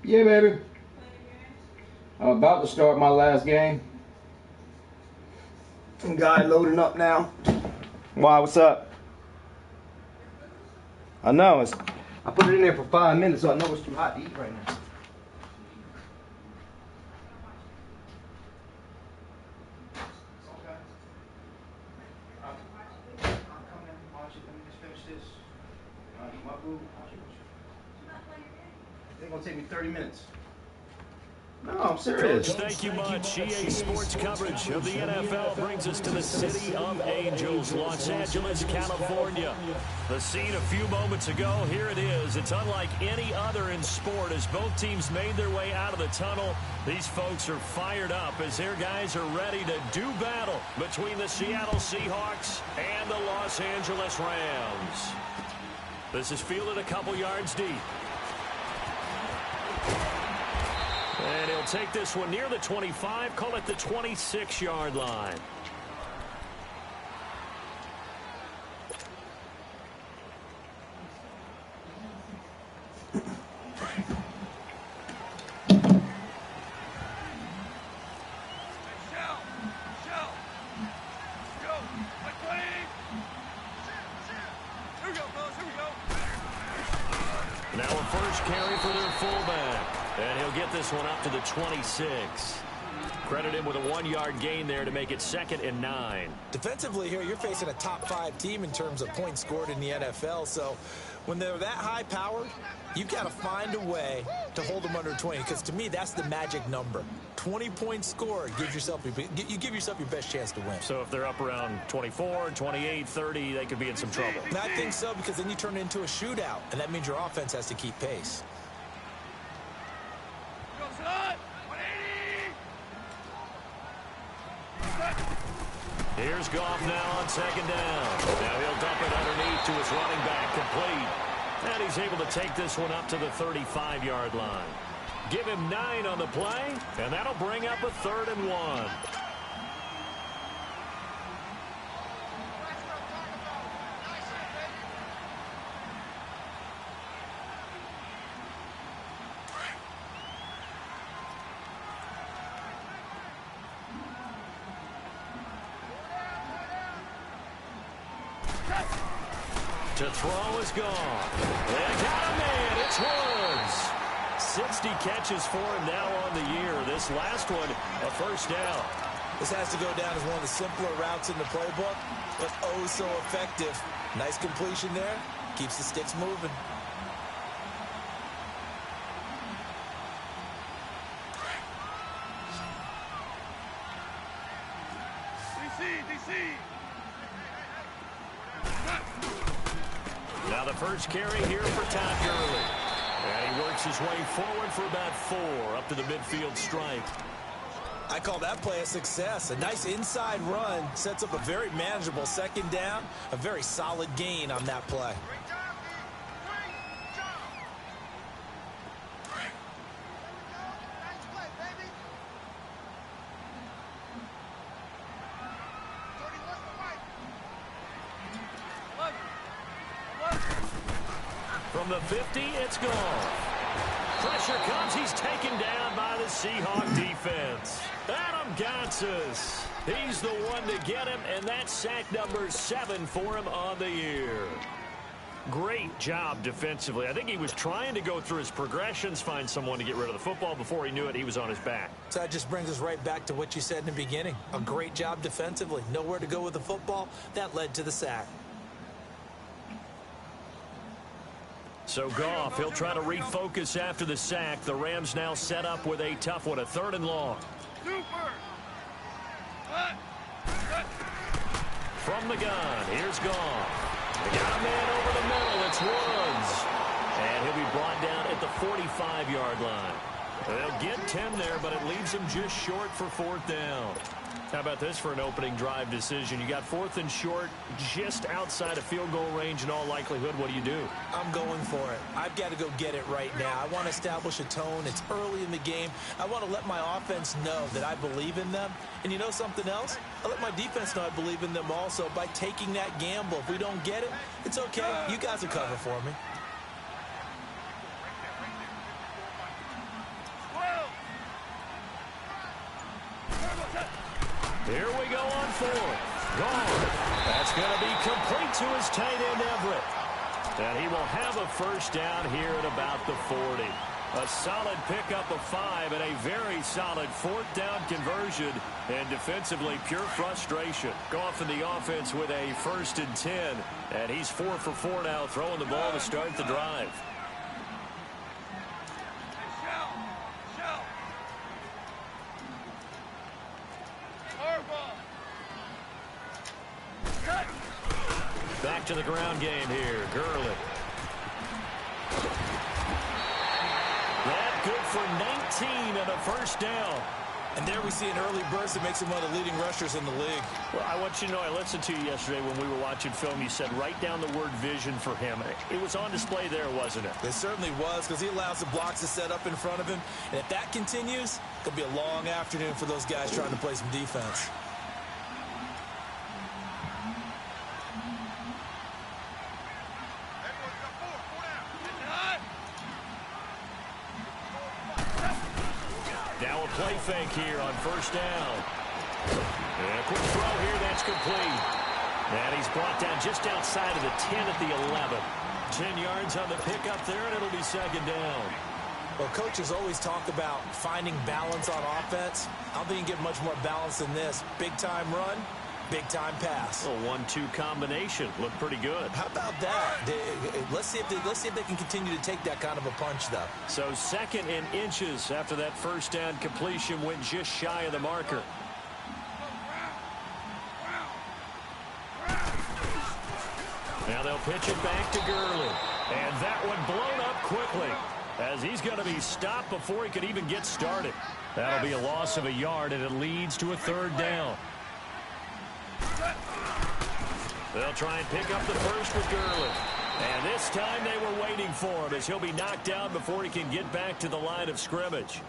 Yeah, baby. I'm about to start my last game. Guy loading up now. Why? What's up? I know. I put it in there for 5 minutes, so I know it's too hot to eat right now. Eat my food. It's gonna take me 30 minutes. No, I'm serious. Coach, thank you much. EA Sports coverage of the NFL brings us to the City of Angels, Los Angeles, California. The scene a few moments ago, here it is. It's unlike any other in sport as both teams made their way out of the tunnel. These folks are fired up as their guys are ready to do battle between the Seattle Seahawks and the Los Angeles Rams. This is fielded a couple yards deep. And he'll take this one near the 25, call it the 26-yard line. Now a first carry for their fullback. And he'll get this one up to the 26. Credit him with a 1-yard gain there to make it 2nd and 9. Defensively here, you're facing a top-5 team in terms of points scored in the NFL. So when they're that high-powered, you've got to find a way to hold them under 20. Because to me, that's the magic number. 20 points scored, you give yourself your best chance to win. So if they're up around 24, 28, 30, they could be in some trouble. And I think so, because then you turn it into a shootout, and that means your offense has to keep pace. Here's Goff now on 2nd down. Now he'll dump it underneath to his running back, complete. And he's able to take this one up to the 35-yard line. Give him 9 on the play, and that'll bring up a 3rd and 1. To throw is gone. They got a man. It's Woods. 60 catches for him now on the year. This last one, a first down. This has to go down as one of the simpler routes in the playbook, but oh so effective. Nice completion there. Keeps the sticks moving. Now the first carry here for Todd Gurley. And he works his way forward for about 4 up to the midfield stripe. I call that play a success. A nice inside run sets up a very manageable 2nd down. A very solid gain on that play. From the 50, it's gone. Pressure comes. He's taken down by the Seahawk defense. Adam Gotsis. He's the one to get him, and that's sack number 7 for him on the year. Great job defensively. I think he was trying to go through his progressions, find someone to get rid of the football. Before he knew it, he was on his back. So that just brings us right back to what you said in the beginning. A great job defensively. Nowhere to go with the football. That led to the sack. So Goff, he'll try to refocus after the sack. The Rams now set up with a tough one, a 3rd and long. From the gun, here's Goff. They got a man over the middle. It's Woods. And he'll be brought down at the 45-yard line. They'll get 10 there, but it leaves them just short for 4th down. How about this for an opening drive decision? You got 4th and short, just outside of field goal range in all likelihood. What do you do? I'm going for it. I've got to go get it right now. I want to establish a tone. It's early in the game. I want to let my offense know that I believe in them. And you know something else? I let my defense know I believe in them also by taking that gamble. If we don't get it, it's okay. You guys will cover for me. Here we go on fourth. Gone. That's going to be complete to his tight end, Everett. And he will have a first down here at about the 40. A solid pickup of 5 and a very solid fourth down conversion. And defensively, pure frustration. Goff in the offense with a 1st and 10. And he's 4 for 4 now, throwing the ball to start the drive. Back to the ground game here. Gurley. That good for 19 and a first down. And there we see an early burst that makes him one of the leading rushers in the league. Well, I want you to know, I listened to you yesterday when we were watching film. You said write down the word vision for him. It was on display there, wasn't it? It certainly was, because he allows the blocks to set up in front of him. And if that continues, it'll be a long afternoon for those guys trying to play some defense. Now a play fake here on first down. And a quick throw here, that's complete. And he's brought down just outside of the 10 at the 11. 10 yards on the pickup there, and it'll be second down. Well, coaches always talk about finding balance on offense. I don't think you can get much more balance than this. Big-time run, big-time pass. A 1-2 combination. Looked pretty good. How about that? Let's see if they can continue to take that kind of a punch, though. So 2nd and inches after that first down completion went just shy of the marker. Now they'll pitch it back to Gurley. And that one blown up quickly as he's going to be stopped before he could even get started. That'll be a loss of a yard, and it leads to a 3rd down. They'll try and pick up the first with Gurley. And this time they were waiting for him as he'll be knocked down before he can get back to the line of scrimmage.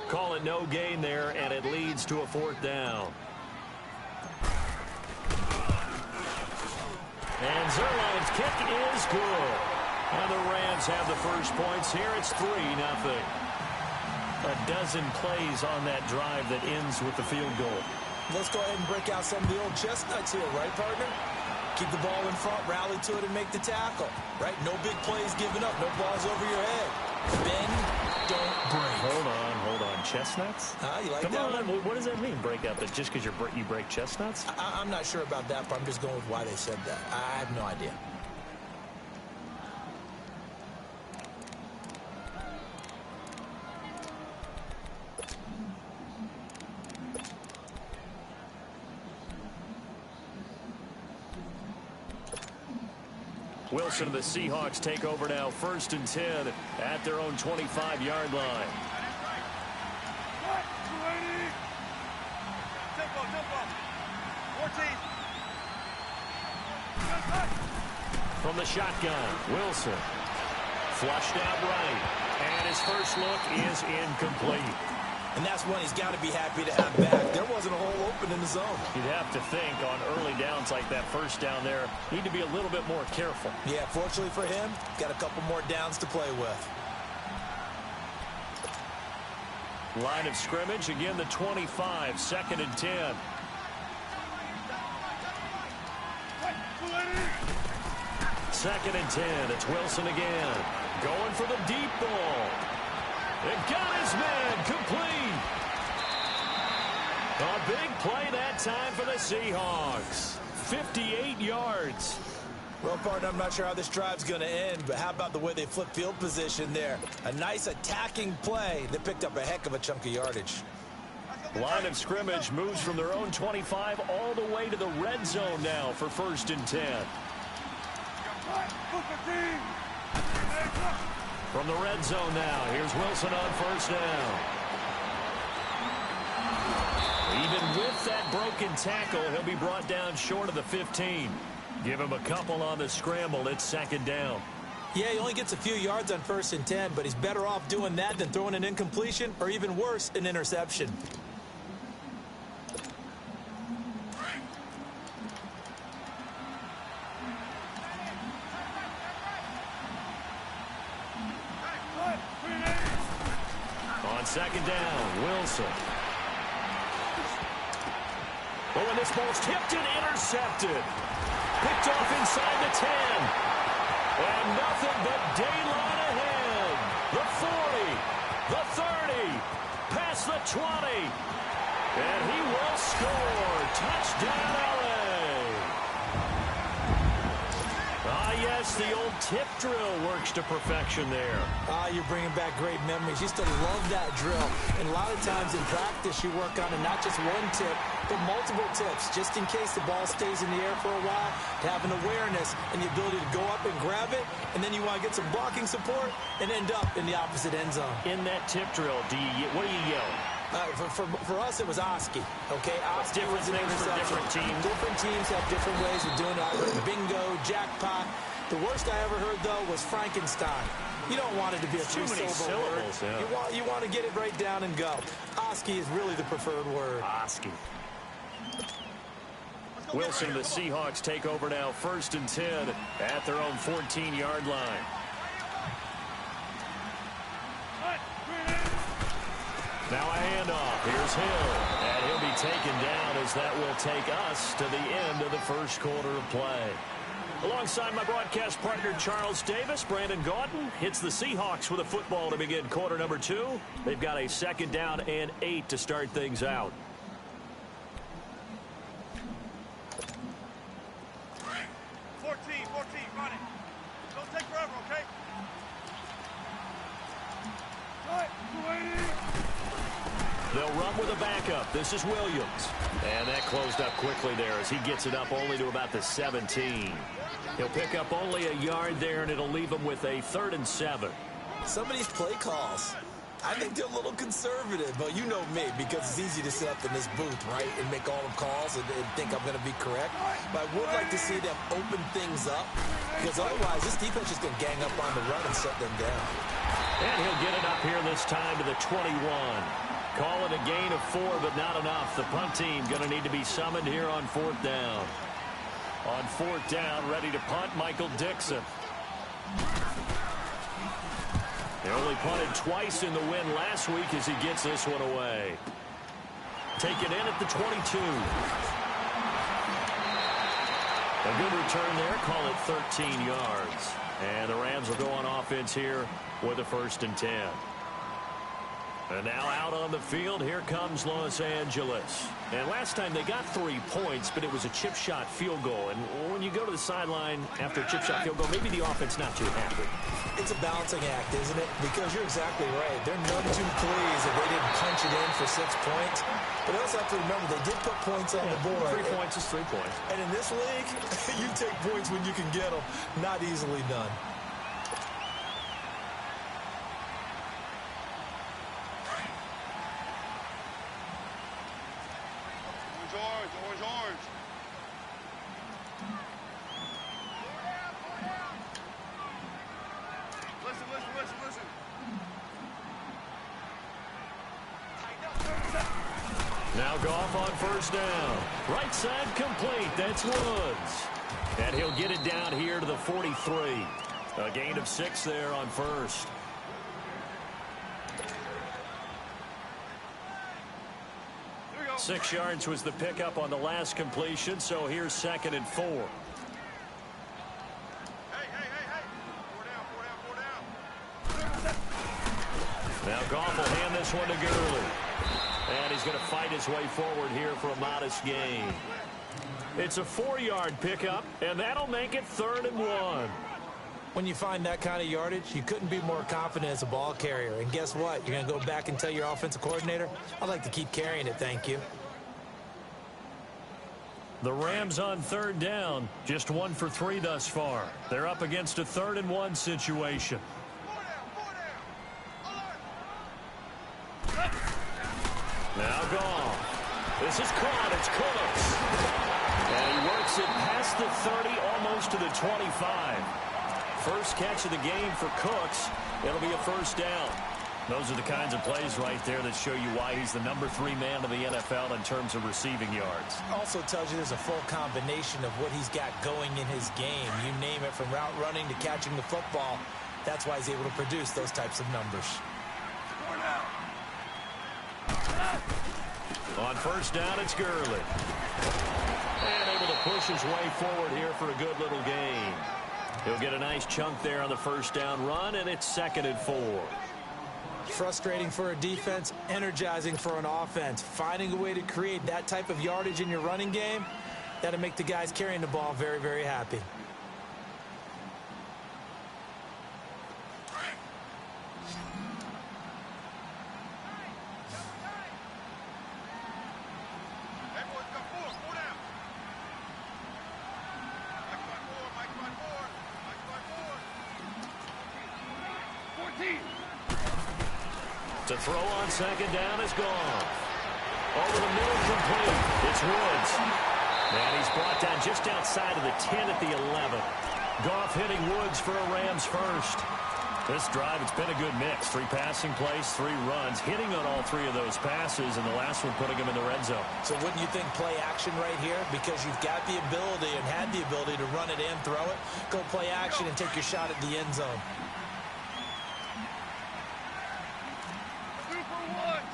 Call it no gain there, and it leads to a 4th down. And Zerline's kick is good. And the Rams have the first points here. It's 3-0. A dozen plays on that drive that ends with the field goal. Let's go ahead and break out some of the old chestnuts here, right, partner? Keep the ball in front, rally to it, and make the tackle, right? No big plays given up, no balls over your head. Bend, don't break. Hold on. Chestnuts? You like Come that on, one? what does that mean, break out? That just because you break chestnuts? I'm not sure about that, but I'm just going with why they said that. I have no idea. Wilson and the Seahawks take over now, 1st and 10 at their own 25-yard line. From the shotgun, Wilson flushed out right, and his first look is incomplete. And that's one he's got to be happy to have back. There wasn't a hole open in the zone. You'd have to think on early downs like that first down there, need to be a little bit more careful. Yeah, fortunately for him, got a couple more downs to play with. Line of scrimmage, again the 25, 2nd and 10. Second and 10, it's Wilson again. Going for the deep ball. It got his man complete. A big play that time for the Seahawks. 58 yards. Well, partner, I'm not sure how this drive's going to end, but how about the way they flip field position there? A nice attacking play that picked up a heck of a chunk of yardage. Line of scrimmage moves from their own 25 all the way to the red zone now for 1st and 10. From the red zone now, here's Wilson on 1st down. Even with that broken tackle, he'll be brought down short of the 15. Give him a couple on the scramble. It's 2nd down. Yeah, he only gets a few yards on 1st and 10, but he's better off doing that than throwing an incompletion or even worse, an interception. On 2nd down, Wilson. This ball's tipped and intercepted. Picked off inside the 10. And nothing but daylight ahead. The 40, the 30, past the 20. And he will score. Touchdown, LA. Ah, yes, the old tip drill works to perfection there. Ah, you're bringing back great memories. Used to love that drill. And a lot of times in practice, you work on it, not just one tip, but multiple tips, just in case the ball stays in the air for a while, to have an awareness and the ability to go up and grab it, and then you want to get some blocking support and end up in the opposite end zone. In that tip drill, what do you yell? For us, it was Oski. Okay, Oski different was an things for different teams. Different teams have different ways of doing it. I heard bingo, jackpot. The worst I ever heard, though, was Frankenstein. You don't want it to be a three-syllable word. Yeah. You want to get it right down and go. Oski is really the preferred word. Oski. Wilson and the Seahawks take over now, 1st and 10 at their own 14-yard line. Now a handoff. Here's Hill. And he'll be taken down as that will take us to the end of the first quarter of play. Alongside my broadcast partner, Charles Davis, Brandon Gaudin hits the Seahawks with a football to begin quarter number 2. They've got a 2nd down and 8 to start things out. Run it. Don't take forever, okay? They'll run with a backup. This is Williams. And that closed up quickly there as he gets it up only to about the 17. He'll pick up only a yard there, and it'll leave him with a 3rd and 7. Some of these play calls, I think they're a little conservative, but you know me, because it's easy to sit up in this booth, right, and make all the calls and think I'm going to be correct. But I would like to see them open things up, because otherwise this defense is going to gang up on the run and shut them down. And he'll get it up here this time to the 21. Call it a gain of 4, but not enough. The punt team going to need to be summoned here on 4th down. On 4th down, ready to punt, Michael Dixon. They only punted twice in the win last week as he gets this one away. Taken in at the 22. A good return there. Call it 13 yards. And the Rams will go on offense here with a 1st and 10. And now out on the field, here comes Los Angeles. And last time they got 3 points, but it was a chip shot field goal. And when you go to the sideline after a chip shot field goal, maybe the offense not too happy. It's a balancing act, isn't it? Because you're exactly right. They're none too pleased if they didn't punch it in for 6 points. But I also have to remember they did put points on the board. 3 points is 3 points. And in this league, you take points when you can get them. Not easily done. Orange. Listen. Now Goff on 1st down. Right side complete. That's Woods. And he'll get it down here to the 43. A gain of 6 there on 1st. Go. 6 yards was the pickup on the last completion, so here's 2nd and 4. Hey. 4 down. Now Goff will hand this one to Gurley. And he's going to fight his way forward here for a modest gain. It's a 4-yard pickup, and that'll make it 3rd and 1. When you find that kind of yardage, you couldn't be more confident as a ball carrier. And guess what? You're going to go back and tell your offensive coordinator, I'd like to keep carrying it, thank you. The Rams on 3rd down, just 1 for 3 thus far. They're up against a 3rd and 1 situation. 4 down. Now Goff. This is caught. It's Cooks. And he works it past the 30, almost to the 25. First catch of the game for Cooks. It'll be a 1st down. Those are the kinds of plays right there that show you why he's the number 3 man of the NFL in terms of receiving yards. Also tells you there's a full combination of what he's got going in his game. You name it, from route running to catching the football. That's why he's able to produce those types of numbers. On On first down, it's Gurley. And able to push his way forward here for a good little gain. He'll get a nice chunk there on the first down run, and it's 2nd and 4. Frustrating for a defense, energizing for an offense. Finding a way to create that type of yardage in your running game, that'll make the guys carrying the ball very, very happy. To throw on 2nd down is gone. Over the middle, complete. It's Woods. And he's brought down just outside of the 10 at the 11. Goff hitting Woods for a Rams first. This drive, it's been a good mix. 3 passing plays, 3 runs, hitting on all 3 of those passes, and the last one putting him in the red zone. So wouldn't you think play action right here? Because you've got the ability and had the ability to run it and throw it. Go play action and take your shot at the end zone.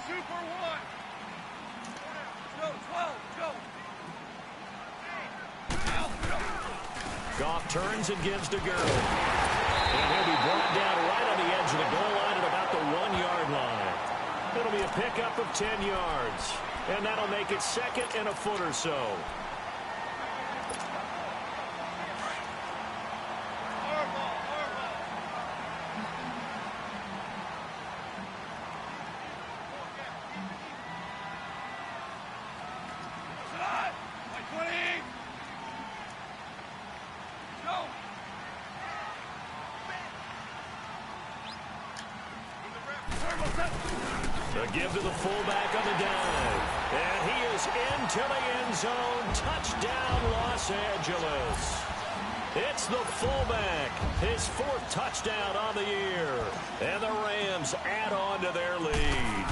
Super one. Go, 12, go. Goff turns and gives to Gurley. And he'll be brought down right on the edge of the goal line at about the 1-yard line. It'll be a pickup of 10 yards. And that'll make it 2nd and a foot or so. The give to the fullback on the dive. And he is into the end zone. Touchdown, Los Angeles. It's the fullback. His 4th touchdown on the year. And the Rams add on to their lead.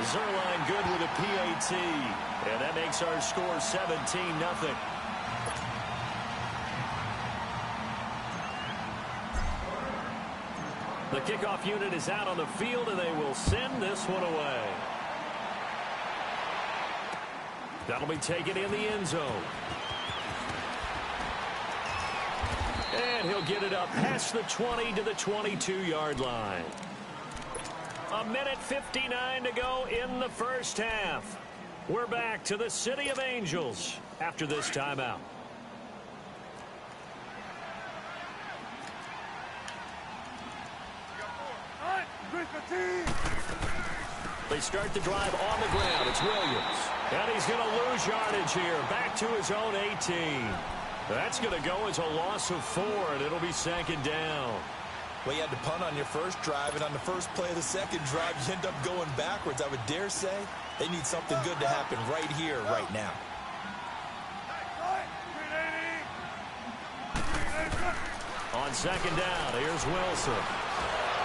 Zerline good with a PAT. And that makes our score 17-0. The kickoff unit is out on the field, and they will send this one away. That'll be taken in the end zone. And he'll get it up past the 20 to the 22-yard line. 1:59 to go in the first half. We're back to the City of Angels after this timeout. They start the drive on the ground. It's Williams. And he's going to lose yardage here. Back to his own 18. That's going to go as a loss of 4, and it'll be 2nd down. Well, you had to punt on your first drive, and on the first play of the second drive, you end up going backwards. I would dare say they need something good to happen right here, right now. On 2nd down, here's Wilson.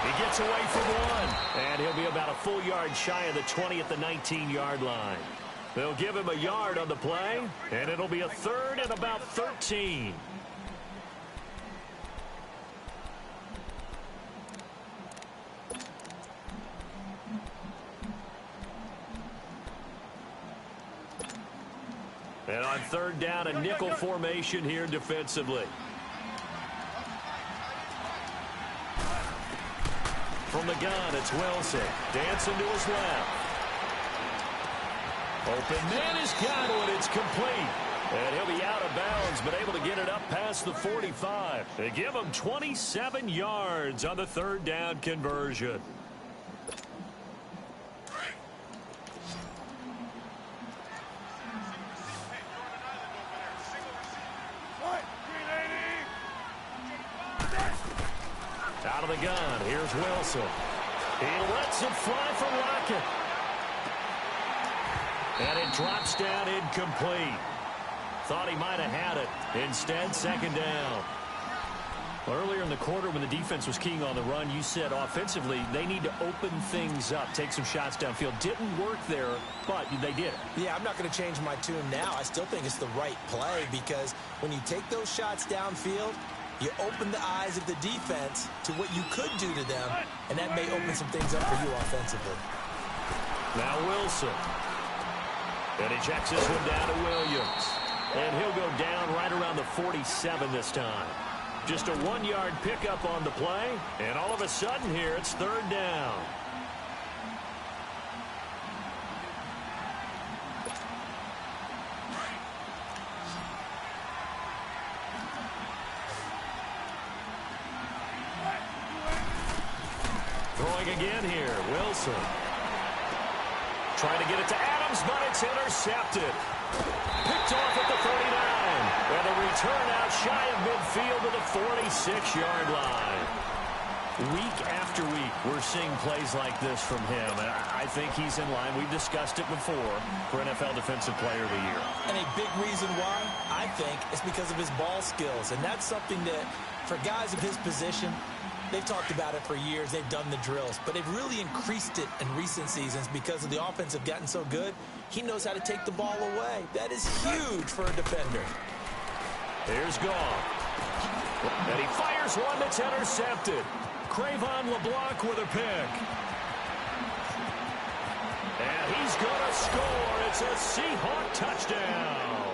He gets away from 1, and he'll be about a full yard shy of the 20 at the 19-yard line. They'll give him a yard on the play, and it'll be a 3rd and about 13. And on 3rd down, a nickel formation here defensively. From the gun, it's Wilson. Dancing to his left. Open man has got one. It's complete. And he'll be out of bounds, but able to get it up past the 45. They give him 27 yards on the 3rd down conversion. Out of the gun, here's Wilson. He lets it fly from Lockett. And it drops down incomplete. Thought he might have had it. Instead, 2nd down. Earlier in the quarter when the defense was keying on the run, you said offensively they need to open things up, take some shots downfield. Didn't work there, but they did it. Yeah, I'm not going to change my tune now. I still think it's the right play because when you take those shots downfield, you open the eyes of the defense to what you could do to them, and that may open some things up for you offensively. Now Wilson. And he checks this one down to Williams. And he'll go down right around the 47 this time. Just a 1-yard pickup on the play. And all of a sudden here, it's 3rd down. Throwing again here, Wilson. Trying to get it to Adams, but it's intercepted. Picked off at the 39. And a return out shy of midfield to the 46-yard line. Week after week, we're seeing plays like this from him. And I think he's in line. We've discussed it before for NFL Defensive Player of the Year. And a big reason why, I think, is because of his ball skills. And that's something that, for guys of his position, they've talked about it for years. They've done the drills. But they've really increased it in recent seasons because of the offense have gotten so good. He knows how to take the ball away. That is huge for a defender. Here's Goff. And he fires one that's intercepted. Cravon LeBlanc with a pick. And he's going to score. It's a Seahawk touchdown.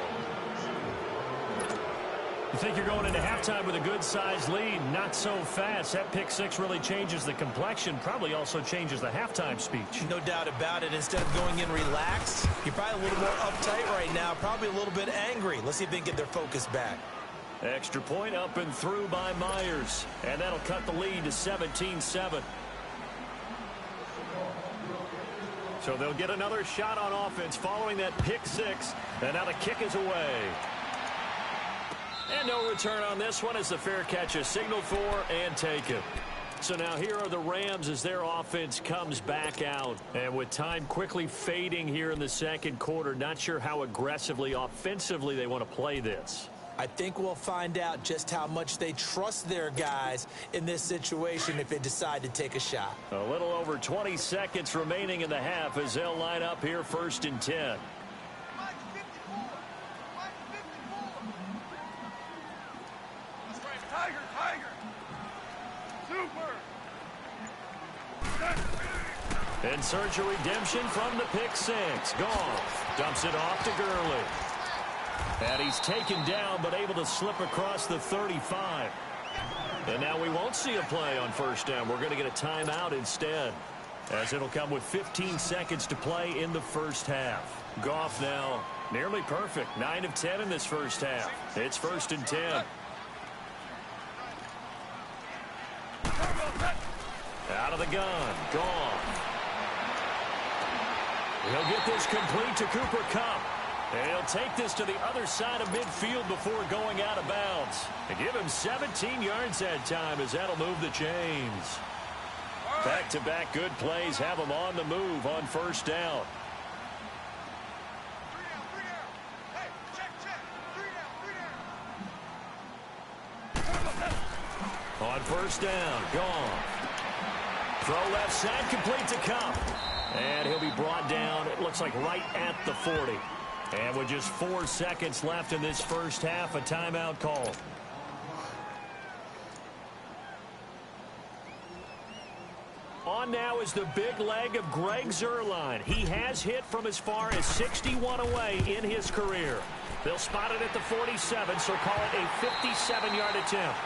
You think you're going into halftime with a good-sized lead? Not so fast. That pick six really changes the complexion, probably also changes the halftime speech. No doubt about it. Instead of going in relaxed, you're probably a little more uptight right now, probably a little bit angry. Let's see if they can get their focus back. Extra point up and through by Myers, and that'll cut the lead to 17-7. So they'll get another shot on offense following that pick six, and now the kick is away. And no return on this one as the fair catch is signaled for and taken. So now here are the Rams as their offense comes back out. And with time quickly fading here in the second quarter, not sure how aggressively, offensively they want to play this. I think we'll find out just how much they trust their guys in this situation if they decide to take a shot. A little over 20 seconds remaining in the half as they'll line up here 1st and 10. In search of redemption from the pick six. Goff dumps it off to Gurley. And he's taken down but able to slip across the 35. And now we won't see a play on 1st down. We're going to get a timeout instead, as it'll come with 15 seconds to play in the first half. Goff now nearly perfect. 9 of 10 in this first half. It's 1st and 10. Out of the gun. Goff. He'll get this complete to Cooper Kupp. And he'll take this to the other side of midfield before going out of bounds. And give him 17 yards that time as that'll move the chains. Back-to-back good plays have him on the move on 1st down. On 1st down, Goff. Throw left side, complete to Kupp. And he'll be brought down, it looks like right at the 40. And with just 4 seconds left in this first half, a timeout call. On now is the big leg of Greg Zuerlein. He has hit from as far as 61 away in his career. They'll spot it at the 47, so call it a 57-yard attempt.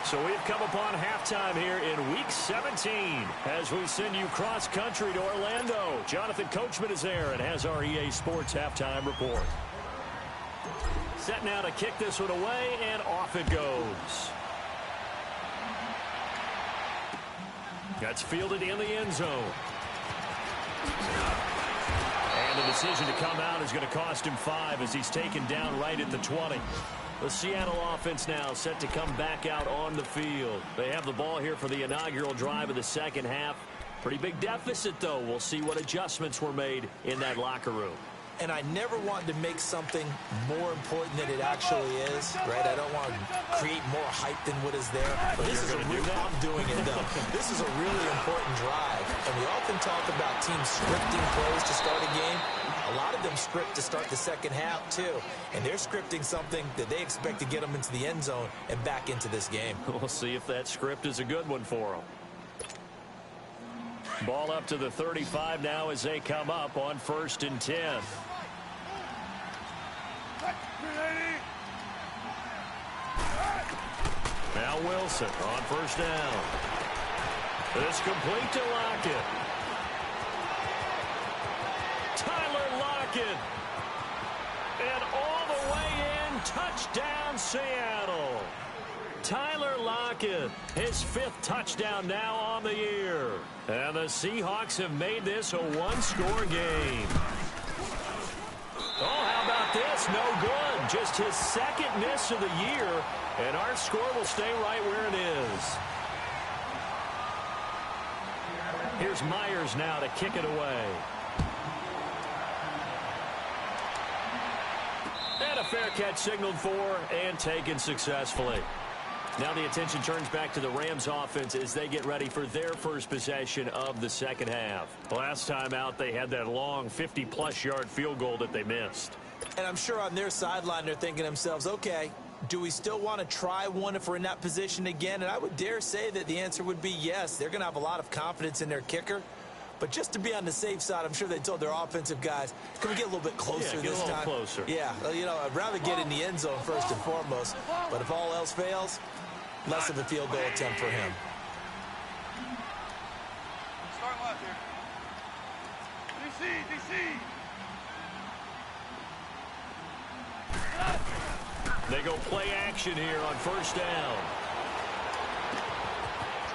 So we've come upon halftime here in Week 17 as we send you cross-country to Orlando. Jonathan Coachman is there and has our EA Sports halftime report. Set now to kick this one away, and off it goes. That's fielded in the end zone. And the decision to come out is going to cost him 5 as he's taken down right at the 20. The Seattle offense now set to come back out on the field. They have the ball here for the inaugural drive of the second half. Pretty big deficit, though. We'll see what adjustments were made in that locker room. And I never want to make something more important than it actually is, right? I don't want to create more hype than what is there. But this is a real, I'm doing it, though. This is a really important drive. And we often talk about teams scripting plays to start a game. A lot of them script to start the second half, too. And they're scripting something that they expect to get them into the end zone and back into this game. We'll see if that script is a good one for them. Ball up to the 35 now as they come up on 1st and 10. Now Wilson on 1st down. It's complete to Lockett. Tyler Lockett. And all the way in, touchdown Seattle. Tyler Lockett, his 5th touchdown now on the year. And the Seahawks have made this a one-score game. Oh, how about this? No good. Just his 2nd miss of the year, and our score will stay right where it is. Here's Myers now to kick it away. And a fair catch signaled for and taken successfully. Now the attention turns back to the Rams offense as they get ready for their first possession of the second half. Last time out, they had that long 50-plus yard field goal that they missed. And I'm sure on their sideline they're thinking to themselves, okay, do we still want to try one if we're in that position again? And I would dare say that the answer would be yes. They're going to have a lot of confidence in their kicker. But just to be on the safe side, I'm sure they told their offensive guys, can we get a little bit closer this time? Get a little closer. Yeah, you know, I'd rather get in the end zone first and foremost. But if all else fails, less of a field goal attempt for him. Start left here. DC. They go play action here on 1st down.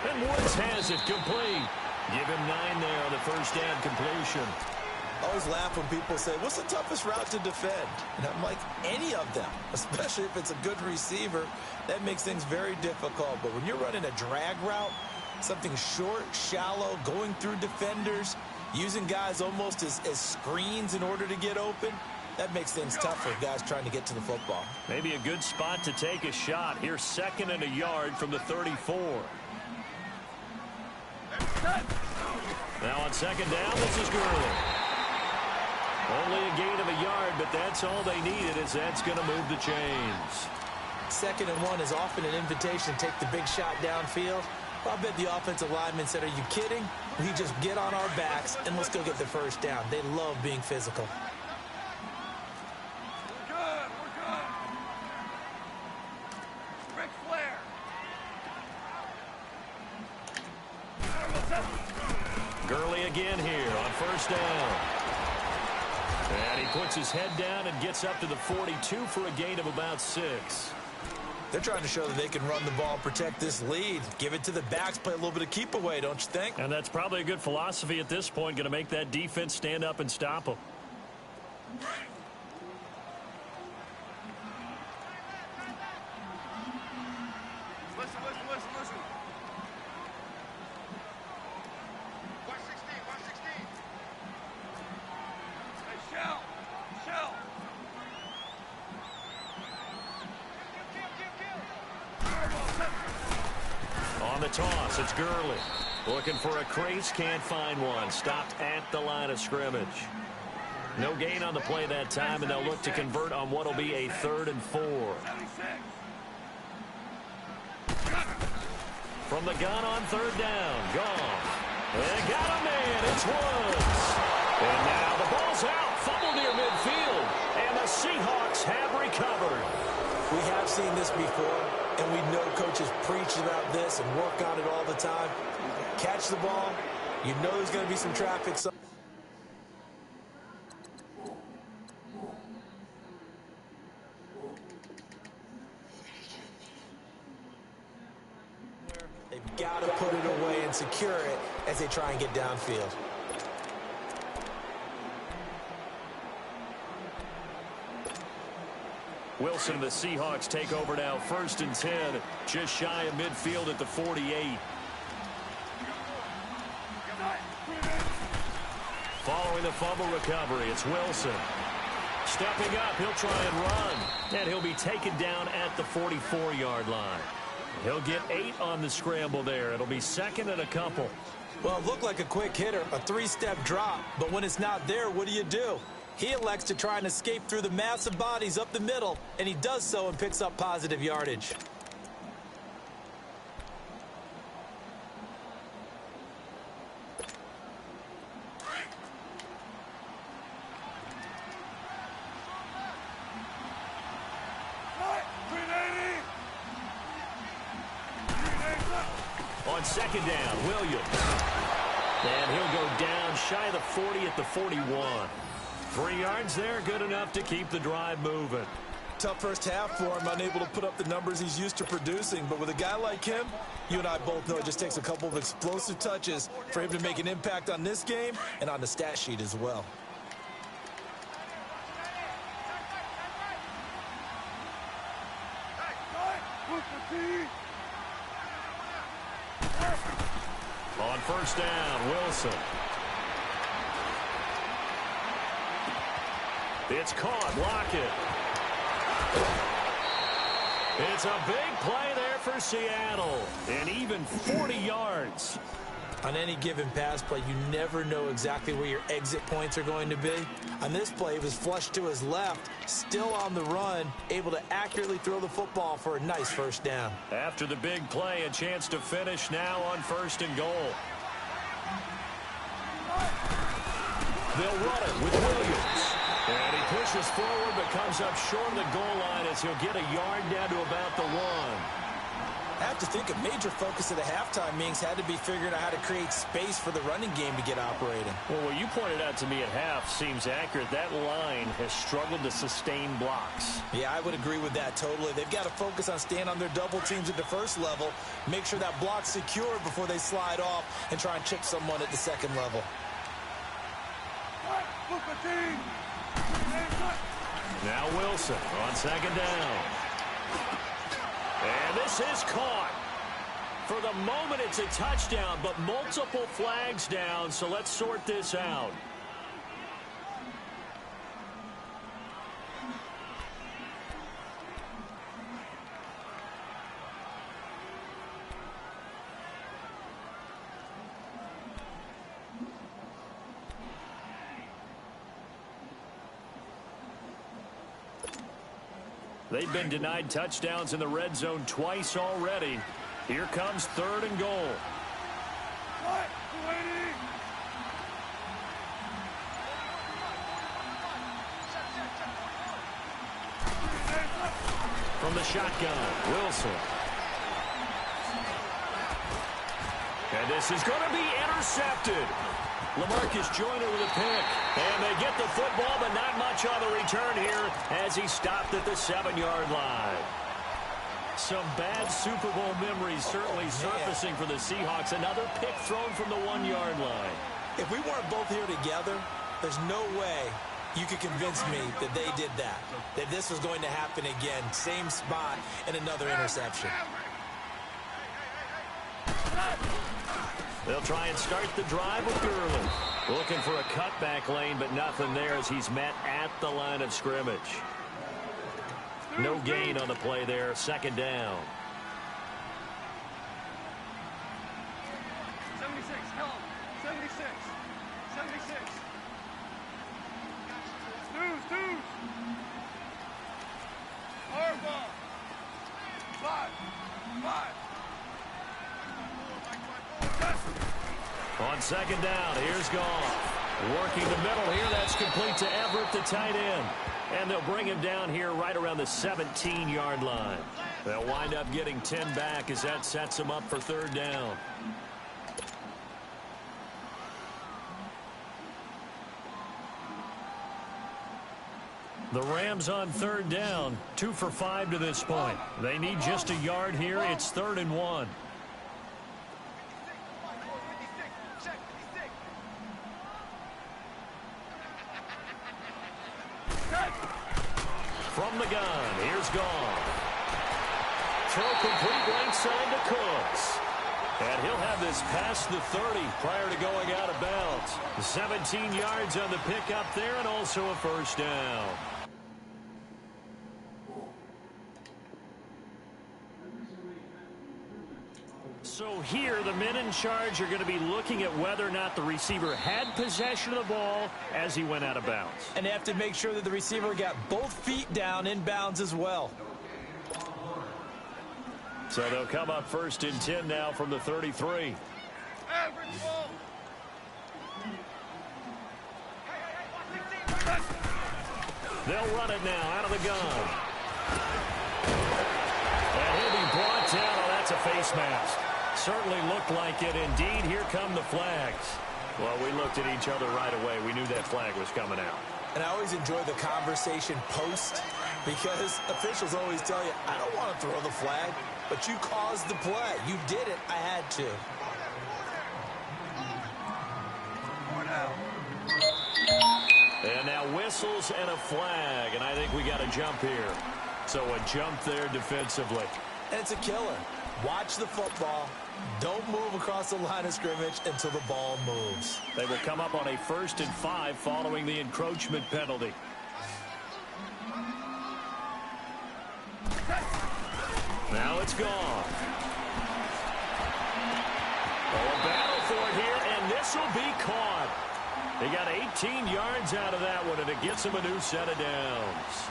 And Woods has it complete. Give him 9 there on the 1st down completion. I always laugh when people say, what's the toughest route to defend? And I'm like, any of them, especially if it's a good receiver. That makes things very difficult. But when you're running a drag route, something short, shallow, going through defenders, using guys almost as screens in order to get open, that makes things tough for guys trying to get to the football. Maybe a good spot to take a shot. Here's 2nd and a yard from the 34. Now on 2nd down, this is Gurley. Only a gain of a yard, but that's all they needed, as that's going to move the chains. 2nd and 1 is often an invitation to take the big shot downfield. I bet the offensive lineman said, are you kidding? We just get on our backs and let's go get the 1st down. They love being physical. We're good. Ric Flair. Gurley again here on 1st down. And he puts his head down and gets up to the 42 for a gain of about 6. They're trying to show that they can run the ball, protect this lead. Give it to the backs, play a little bit of keep away, don't you think? And that's probably a good philosophy at this point, going to make that defense stand up and stop them. Listen. 116. Hey, Shell. On the toss, it's Gurley. Looking for a crease, can't find one. Stopped at the line of scrimmage. No gain on the play that time, and they'll look to convert on what will be a 3rd and 4. From the gun on 3rd down, Goff. And got a man, it's Woods. And now the ball's out, fumble near midfield, and the Seahawks have recovered. We have seen this before, and we know coaches preach about this and work on it all the time. Catch the ball, you know there's going to be some traffic. They've got to put it away and secure it as they try and get downfield. Wilson and the Seahawks take over now, 1st and 10, just shy of midfield at the 48. Following the fumble recovery, it's Wilson. Stepping up, he'll try and run. And he'll be taken down at the 44-yard line. He'll get 8 on the scramble there. It'll be 2nd and a couple. Well, it looked like a quick hitter, a 3-step drop. But when it's not there, what do? He elects to try and escape through the massive bodies up the middle, and he does so and picks up positive yardage. second down, Williams. And he'll go down shy of the 40 at the 41. 3 yards there, good enough to keep the drive moving. Tough first half for him, unable to put up the numbers he's used to producing. But with a guy like him, you and I both know it just takes a couple of explosive touches for him to make an impact on this game and on the stat sheet as well. On first down, Wilson. It's caught. Lockett. It's a big play there for Seattle. And even 40 yards. On any given pass play, you never know exactly where your exit points are going to be. On this play, it was flushed to his left, still on the run, able to accurately throw the football for a nice first down. After the big play, a chance to finish now on first and goal. They'll run it with Williams. And he pushes forward but comes up short of the goal line as he'll get a yard down to about the 1. I have to think a major focus of the halftime meetings had to be figuring out how to create space for the running game to get operating. Well, what you pointed out to me at half seems accurate. That line has struggled to sustain blocks. Yeah, I would agree with that totally. They've got to focus on staying on their double teams at the first level, make sure that block's secure before they slide off and try and chip someone at the second level. Now Wilson on second down. And this is caught. For the moment, it's a touchdown, but multiple flags down, so let's sort this out. They've been denied touchdowns in the red zone twice already. Here comes third and goal. From the shotgun, Wilson. And this is going to be intercepted. LaMarcus Joyner with a pick. And they get the football, but not much on the return here as he stopped at the 7-yard line. Some bad Super Bowl memories certainly surfacing for the Seahawks. Another pick thrown from the 1-yard line. If we weren't both here together, there's no way you could convince me that they did that this was going to happen again. Same spot and another interception. They'll try and start the drive with Gurley. Looking for a cutback lane, but nothing there as he's met at the line of scrimmage. No gain on the play there. Second down. 76, help. 76. 76. Deuce. Harbaugh. 5. On second down, here's Goff. Working the middle here. That's complete to Everett, the tight end. And they'll bring him down here right around the 17-yard line. They'll wind up getting 10 back as that sets them up for third down. The Rams on third down, 2 for 5 to this point. They need just a yard here. It's 3rd and 1. From the gun, here's Goff. Throw complete right side to Cooks. And he'll have this past the 30 prior to going out of bounds. 17 yards on the pickup there and also a first down. So here, the men in charge are going to be looking at whether or not the receiver had possession of the ball as he went out of bounds. And they have to make sure that the receiver got both feet down in bounds as well. So they'll come up 1st and 10 now from the 33. They'll run it now out of the gun. And he'll be brought down. Oh, that's a face mask. certainly looked like it. Indeed, here come the flags. Well, we looked at each other right away. We knew that flag was coming out. And I always enjoy the conversation post because officials always tell you, I don't want to throw the flag, but you caused the play. You did it. I had to. And now whistles and a flag, and I think we got a jump here. So a jump there defensively. And it's a killer. Watch the football. Don't move across the line of scrimmage until the ball moves. They will come up on a 1st and 5 following the encroachment penalty. Now it's gone. Oh, a battle for it here, and this will be caught. They got 18 yards out of that one, and it gets them a new set of downs.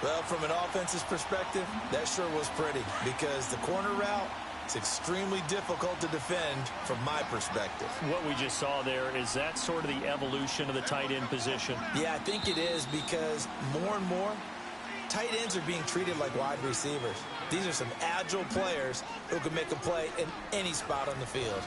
Well, from an offense's perspective, that sure was pretty because the corner route, it's extremely difficult to defend from my perspective. What we just saw there, is that sort of the evolution of the tight end position? Yeah, I think it is because more and more, tight ends are being treated like wide receivers. These are some agile players who can make a play in any spot on the field.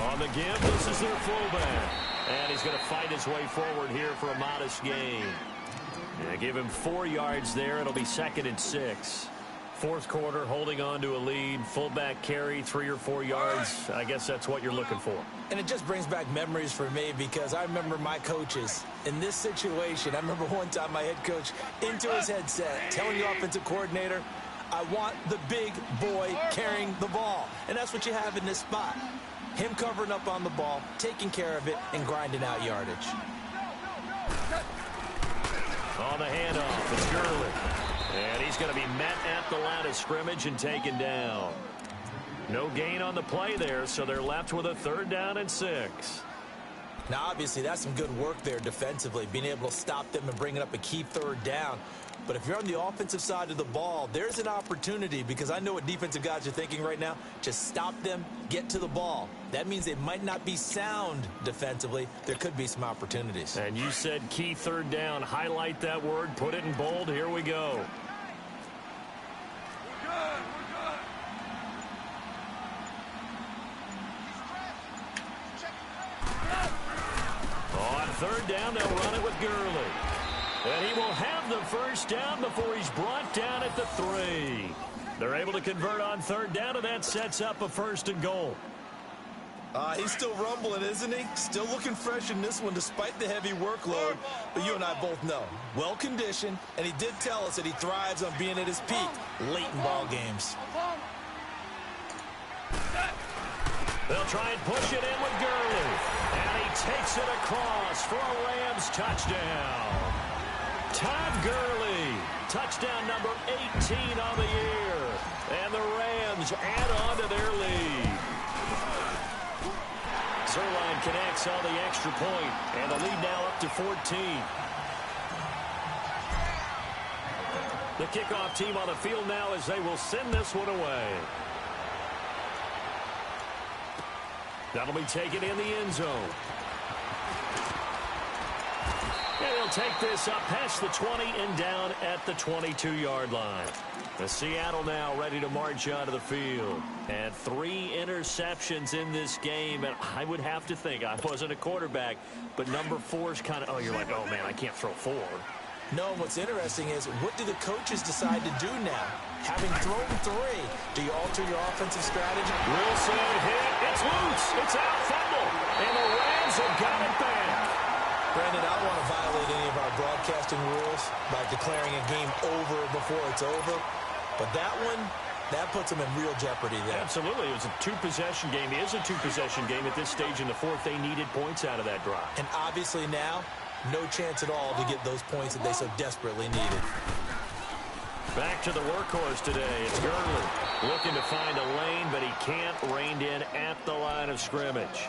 On the give, this is their fullback. And he's going to fight his way forward here for a modest gain. Yeah, give him 4 yards there. It'll be 2nd and 6. Fourth quarter, holding on to a lead. Fullback carry, 3 or 4 yards. I guess that's what you're looking for. And it just brings back memories for me because I remember my coaches in this situation. I remember one time my head coach into his headset telling the offensive coordinator, I want the big boy carrying the ball. And that's what you have in this spot. Him covering up on the ball, taking care of it, and grinding out yardage. On the handoff, it's Gurley. And he's going to be met at the line of scrimmage and taken down. No gain on the play there, so they're left with a 3rd down and 6. Now, obviously, that's some good work there defensively, being able to stop them and bringing up a key 3rd down. But if you're on the offensive side of the ball, there's an opportunity because I know what defensive guys are thinking right now. Just stop them, get to the ball. That means they might not be sound defensively. There could be some opportunities. And you said key 3rd down. Highlight that word, put it in bold. Here we go. On 3rd down, they'll run it with Gurley. And he will have the 1st down before he's brought down at the 3. They're able to convert on 3rd down, and that sets up a 1st and goal. He's still rumbling, isn't he? Still looking fresh in this one despite the heavy workload. But you and I both know, well-conditioned, and he did tell us that he thrives on being at his peak late in ball games. They'll try and push it in with Gurley. And he takes it across for a Rams touchdown. Todd Gurley, touchdown number 18 on the year. And the Rams add on to their lead. Zerline connects on the extra point, and the lead now up to 14. The kickoff team on the field now as they will send this one away. That'll be taken in the end zone. And he'll take this up past the 20 and down at the 22-yard line. The Seattle now ready to march onto the field. And 3 interceptions in this game. And I would have to think, I wasn't a quarterback, but number 4 is kind of, oh, you're like, oh, man, I can't throw 4. No, what's interesting is what do the coaches decide to do now? Having thrown 3, do you alter your offensive strategy? Wilson hit. It's loose. It's out, fumble. And the Rams have got it back. Brandon, I don't want to violate any of our broadcasting rules by declaring a game over before it's over. But that one, that puts them in real jeopardy there. Absolutely. It was a 2-possession game. It is a 2-possession game at this stage in the 4th. They needed points out of that drive. And obviously now, no chance at all to get those points that they so desperately needed. Back to the workhorse today. It's Gurley looking to find a lane, but he can't. Reined in at the line of scrimmage.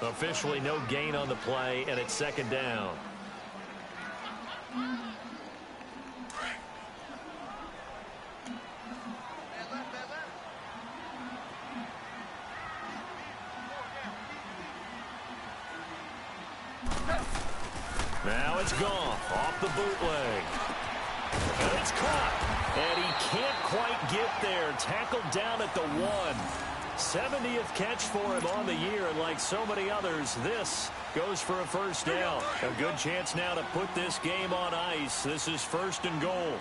Officially no gain on the play, and it's 2nd down. Now it's Goff off the bootleg. And it's caught. And he can't quite get there. Tackled down at the 1. 70th catch for him on the year. And like so many others, this goes for a first down. A good chance now to put this game on ice. This is 1st and goal.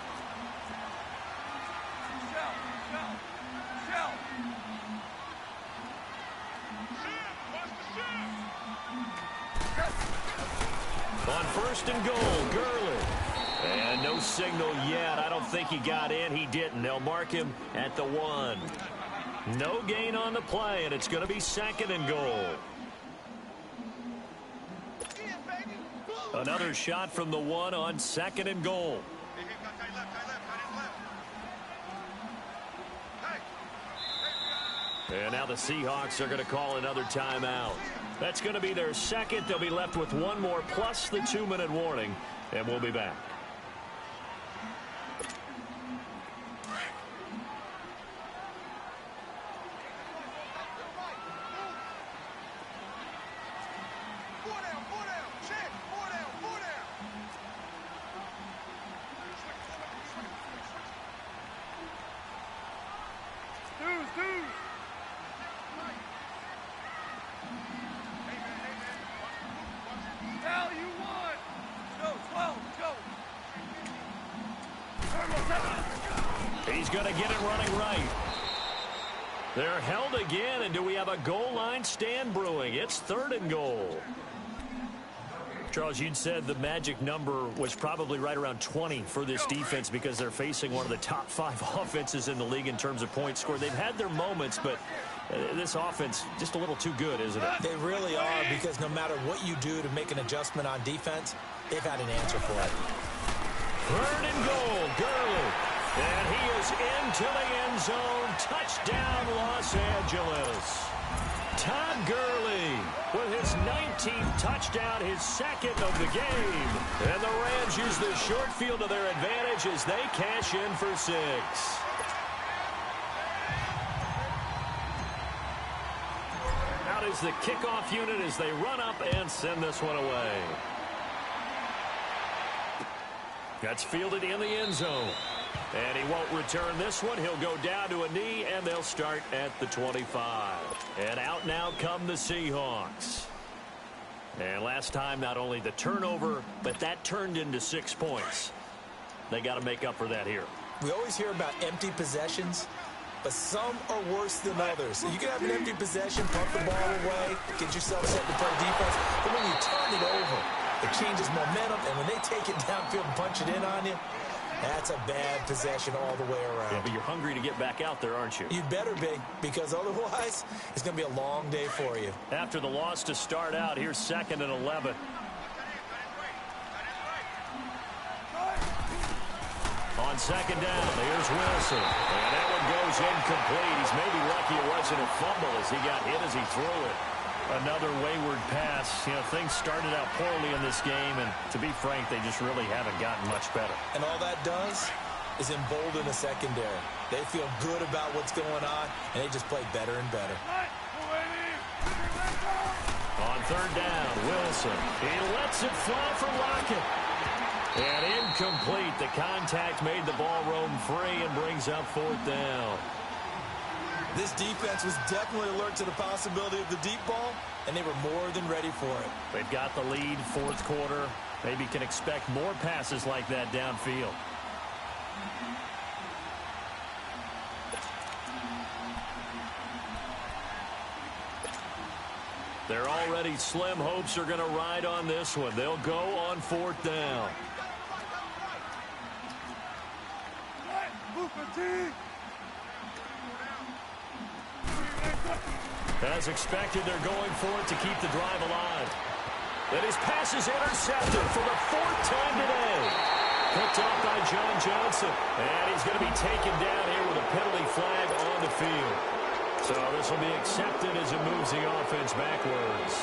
On 1st and goal, Gurley. And no signal yet. I don't think he got in. He didn't. They'll mark him at the 1. No gain on the play, and it's going to be 2nd and goal. Another shot from the 1 on 2nd and goal. And now the Seahawks are going to call another timeout. That's going to be their 2nd. They'll be left with 1 more plus the 2-minute warning, and we'll be back. He's going to get it running right. They're held again, and do we have a goal line stand brewing? It's 3rd and goal. Charles, you'd said the magic number was probably right around 20 for this defense because they're facing one of the top 5 offenses in the league in terms of points scored. They've had their moments, but this offense just a little too good, isn't it? They really are, because no matter what you do to make an adjustment on defense, they've had an answer for it. 3rd and goal, Gurley. And he is into the end zone. Touchdown, Los Angeles. Todd Gurley with his 19th touchdown, his 2nd of the game. And the Rams use the short field to their advantage as they cash in for 6. Out is the kickoff unit as they run up and send this one away. That's fielded in the end zone. And he won't return this one. He'll go down to a knee, and they'll start at the 25. And out now come the Seahawks. And last time, not only the turnover, but that turned into 6 points. They got to make up for that here. We always hear about empty possessions, but some are worse than others. So you can have an empty possession, pump the ball away, get yourself set to play defense. But when you turn it over, it changes momentum, and when they take it downfield and punch it in on you, that's a bad possession all the way around. Yeah, but you're hungry to get back out there, aren't you? You'd better be, because otherwise it's going to be a long day for you. After the loss to start out, here's 2nd and 11. On 2nd down, here's Wilson. And that one goes incomplete. He's maybe lucky it wasn't a fumble as he got hit as he threw it. Another wayward pass. You know, things started out poorly in this game, and to be frank, they just really haven't gotten much better. And all that does is embolden the secondary. They feel good about what's going on, and they just play better and better. On 3rd down, Wilson. He lets it fly for Lockett. And incomplete. The contact made the ball roam free and brings up 4th down. This defense was definitely alert to the possibility of the deep ball, and they were more than ready for it. They've got the lead, 4th quarter. Maybe can expect more passes like that downfield. Their already slim hopes are going to ride on this one. They'll go on 4th down. As expected, they're going for it to keep the drive alive. And his pass is intercepted for the 4th time today. Picked off by John Johnson. And he's going to be taken down here with a penalty flag on the field. So this will be accepted as it moves the offense backwards.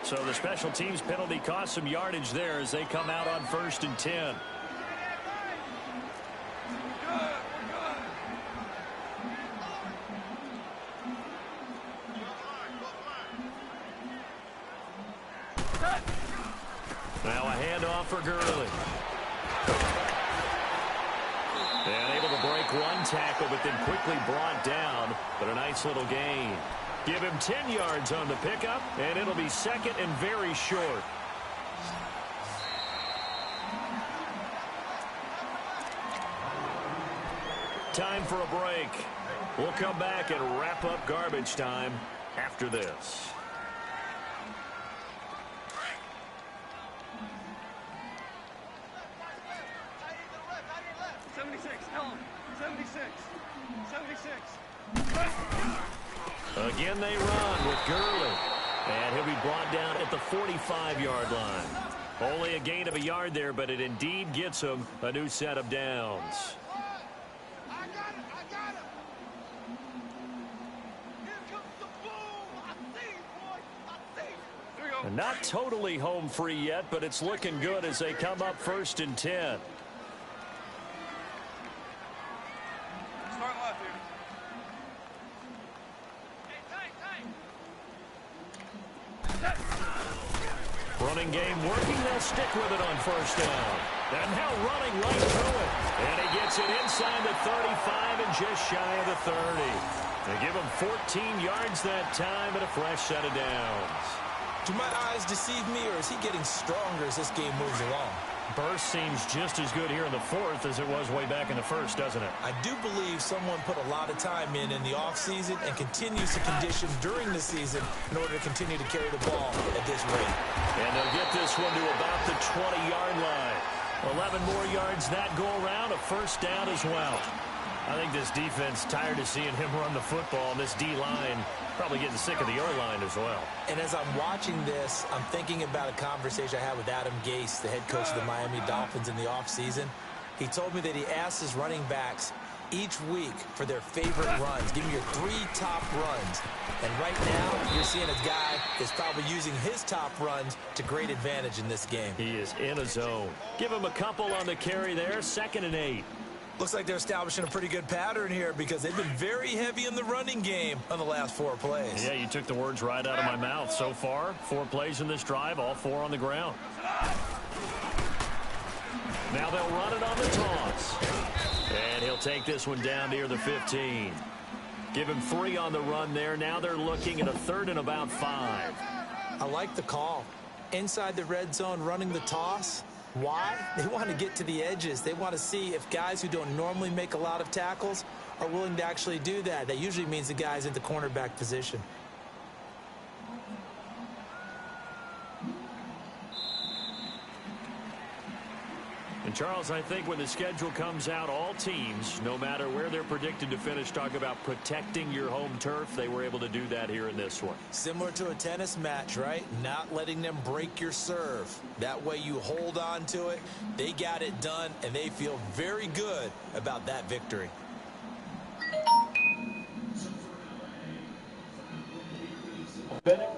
So the special teams penalty cost some yardage there as they come out on 1st and 10. Now a handoff for Gurley. And able to break one tackle, but then quickly brought down. But a nice little gain. Give him 10 yards on the pickup, and it'll be 2nd and very short. Time for a break. We'll come back and wrap up garbage time after this. 76, Helen. 76. 76. Again they run with Gurley. And he'll be brought down at the 45-yard line. Only a gain of a yard there, but it indeed gets him a new set of downs. I got it. Here comes the boom. I see you, boy. I see you. Here we go. And not totally home free yet, but it's looking good as they come up 1st and 10. Start left here. Running game working. They'll stick with it on 1st down. And now running right through it. And he gets it inside the 35 and just shy of the 30. They give him 14 yards that time and a fresh set of downs. Do my eyes deceive me, or is he getting stronger as this game moves along? Burst seems just as good here in the 4th as it was way back in the 1st, doesn't it? I do believe someone put a lot of time in the offseason and continues to condition during the season in order to continue to carry the ball at this rate. And they'll get this one to about the 20-yard line. 11 more yards that go around, a 1st down as well. I think this defense tired of seeing him run the football, and this D-line probably getting sick of the O-line as well. And as I'm watching this, I'm thinking about a conversation I had with Adam Gase, the head coach of the Miami Dolphins in the offseason. He told me that he asked his running backs each week for their favorite runs. Give me your 3 top runs. And right now, you're seeing a guy that's probably using his top runs to great advantage in this game. He is in a zone. Give him a couple on the carry there, 2nd and 8. Looks like they're establishing a pretty good pattern here because they've been very heavy in the running game on the last 4 plays. Yeah, you took the words right out of my mouth. So far, 4 plays in this drive, all 4 on the ground. Now they'll run it on the toss. And he'll take this one down near the 15. Give him 3 on the run there. Now they're looking at a 3rd and about 5. I like the call. Inside the red zone, running the toss. Why? They want to get to the edges. They want to see if guys who don't normally make a lot of tackles are willing to actually do that. That usually means the guy's in the cornerback position. And Charles, I think when the schedule comes out, all teams, no matter where they're predicted to finish, talk about protecting your home turf. They were able to do that here in this one. Similar to a tennis match, right? Not letting them break your serve. That way you hold on to it. They got it done, and they feel very good about that victory. Bennett.